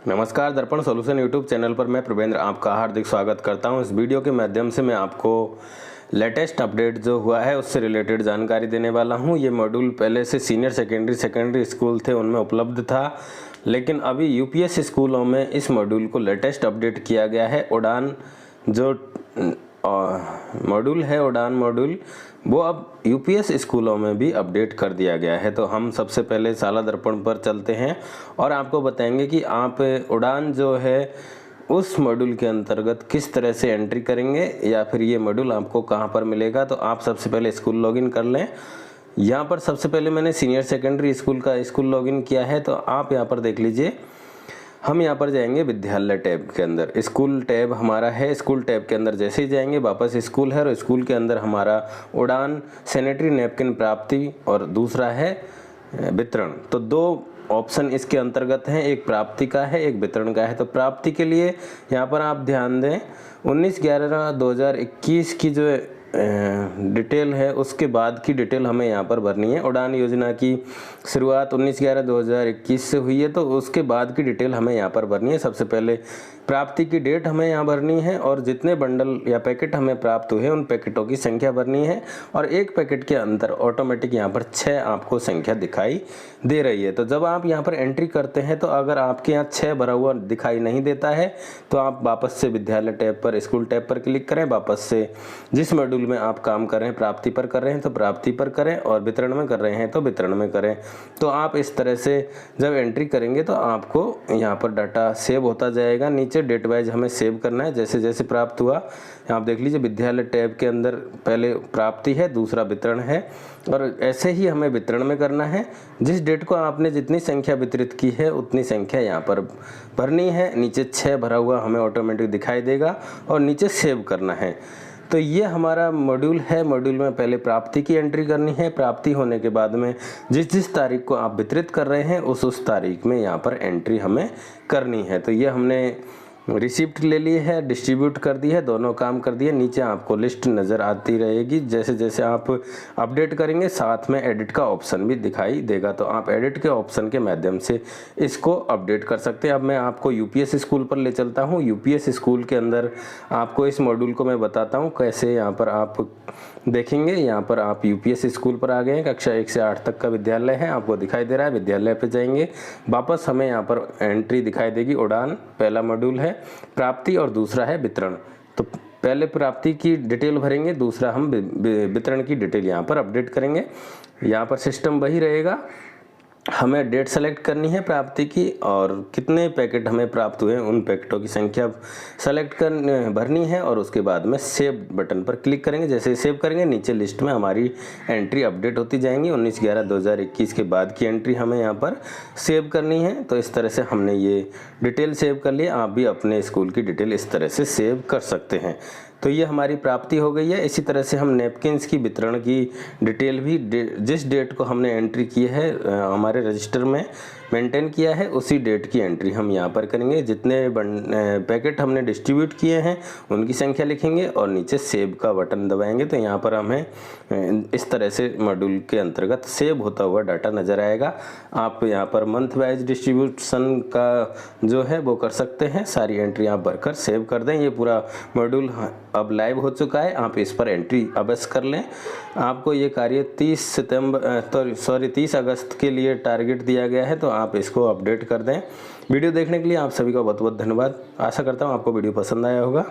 नमस्कार, दर्पण solution YouTube channel पर मैं प्रवेंद्र आपका हार्दिक स्वागत करता हूं। इस वीडियो के माध्यम से मैं आपको लेटेस्ट अपडेट जो हुआ है उससे रिलेटेड जानकारी देने वाला हूं। ये मॉड्यूल पहले से सीनियर सेकेंडरी स्कूल थे उनमें उपलब्ध था, लेकिन अभी यूपीएस स्कूलों में इस मॉड्यूल को लेटेस्ट अपडेट किया गया है। उड़ान जो मॉड्यूल है, उड़ान मॉड्यूल, वो अब यूपीएस स्कूलों में भी अपडेट कर दिया गया है। तो हम सबसे पहले शाला दर्पण पर चलते हैं और आपको बताएंगे कि आप उड़ान जो है उस मॉड्यूल के अंतर्गत किस तरह से एंट्री करेंगे या फिर ये मॉड्यूल आपको कहां पर मिलेगा। तो आप सबसे पहले स्कूल लॉगिन कर लें। यहाँ पर सबसे पहले मैंने सीनियर सेकेंडरी स्कूल का स्कूल लॉगिन किया है, तो आप यहाँ पर देख लीजिए। हम यहाँ पर जाएंगे विद्यालय टैब के अंदर, स्कूल टैब हमारा है। स्कूल टैब के अंदर जैसे ही जाएंगे वापस स्कूल है और स्कूल के अंदर हमारा उड़ान सैनिटरी नैपकिन प्राप्ति और दूसरा है वितरण। तो दो ऑप्शन इसके अंतर्गत हैं, एक प्राप्ति का है, एक वितरण का है। तो प्राप्ति के लिए यहाँ पर आप ध्यान दें 19/11/2021 की जो डिटेल है उसके बाद की डिटेल हमें यहाँ पर भरनी है। उड़ान योजना की शुरुआत 19/11/2021 से हुई है, तो उसके बाद की डिटेल हमें यहाँ पर भरनी है। सबसे पहले प्राप्ति की डेट हमें यहाँ भरनी है और जितने बंडल या पैकेट हमें प्राप्त हुए उन पैकेटों की संख्या भरनी है। और एक पैकेट के अंदर ऑटोमेटिक यहाँ पर 6 आपको संख्या दिखाई दे रही है। तो जब आप यहाँ पर एंट्री करते हैं तो अगर आपके यहाँ 6 भरा हुआ दिखाई नहीं देता है तो आप वापस से विद्यालय टैब पर, स्कूल टैब पर क्लिक करें। वापस से जिस मॉड्यूल में आप काम कर रहे हैं, प्राप्ति पर कर रहे हैं तो प्राप्ति पर करें और वितरण में कर रहे हैं तो वितरण में करें। तो आप इस तरह से जब एंट्री करेंगे तो आपको यहाँ पर डाटा सेव होता जाएगा। नीचे डेट वाइज हमें सेव करना है जैसे जैसे प्राप्त हुआ। आप देख लीजिए विद्यालय टैब के अंदर पहले प्राप्ति है, दूसरा वितरण है और ऐसे ही हमें वितरण में करना है। जिस डेट को आपने जितनी संख्या वितरित की है उतनी संख्या यहाँ पर भरनी है। नीचे 6 भरा हुआ हमें ऑटोमेटिक दिखाई देगा और नीचे सेव करना है। तो ये हमारा मॉड्यूल है। मॉड्यूल में पहले प्राप्ति की एंट्री करनी है। प्राप्ति होने के बाद में जिस तारीख को आप वितरित कर रहे हैं उस तारीख में यहाँ पर एंट्री हमें करनी है। तो ये हमने रिसिप्ट ले ली है, डिस्ट्रीब्यूट कर दी है, दोनों काम कर दिए। नीचे आपको लिस्ट नज़र आती रहेगी। जैसे जैसे आप अपडेट करेंगे साथ में एडिट का ऑप्शन भी दिखाई देगा, तो आप एडिट के ऑप्शन के माध्यम से इसको अपडेट कर सकते हैं। अब मैं आपको यूपीएस स्कूल पर ले चलता हूँ। यूपीएस स्कूल के अंदर आपको इस मॉड्यूल को मैं बताता हूँ कैसे यहाँ पर आप देखेंगे। यहाँ पर आप यूपीएस स्कूल पर आ गए हैं। कक्षा 1 से 8 तक का विद्यालय है, आपको दिखाई दे रहा है। विद्यालय पे जाएंगे, वापस हमें यहाँ पर एंट्री दिखाई देगी। उड़ान पहला मॉड्यूल है, प्राप्ति और दूसरा है वितरण। तो पहले प्राप्ति की डिटेल भरेंगे, दूसरा हम वितरण की डिटेल यहाँ पर अपडेट करेंगे। यहाँ पर सिस्टम वही रहेगा। हमें डेट सेलेक्ट करनी है प्राप्ति की और कितने पैकेट हमें प्राप्त हुए उन पैकेटों की संख्या सेलेक्ट कर भरनी है और उसके बाद में सेव बटन पर क्लिक करेंगे। जैसे ही सेव करेंगे नीचे लिस्ट में हमारी एंट्री अपडेट होती जाएंगी। 19/11/2021 के बाद की एंट्री हमें यहाँ पर सेव करनी है। तो इस तरह से हमने ये डिटेल सेव कर लिया। आप भी अपने स्कूल की डिटेल इस तरह से सेव कर सकते हैं। तो ये हमारी प्राप्ति हो गई है। इसी तरह से हम नैपकिन्स की वितरण की डिटेल भी जिस डेट को हमने एंट्री की है हमारे रजिस्टर में मेंटेन किया है उसी डेट की एंट्री हम यहाँ पर करेंगे। जितने पैकेट हमने डिस्ट्रीब्यूट किए हैं उनकी संख्या लिखेंगे और नीचे सेव का बटन दबाएंगे। तो यहाँ पर हमें इस तरह से मॉड्यूल के अंतर्गत सेव होता हुआ डाटा नज़र आएगा। आप यहाँ पर मंथ वाइज डिस्ट्रीब्यूशन का जो है वो कर सकते हैं। सारी एंट्री आप भरकर सेव कर दें। ये पूरा मॉड्यूल अब लाइव हो चुका है, आप इस पर एंट्री अवश्य कर लें। आपको ये कार्य 30 अगस्त के लिए टारगेट दिया गया है, तो आप इसको अपडेट कर दें। वीडियो देखने के लिए आप सभी का बहुत बहुत धन्यवाद। आशा करता हूँ आपको वीडियो पसंद आया होगा।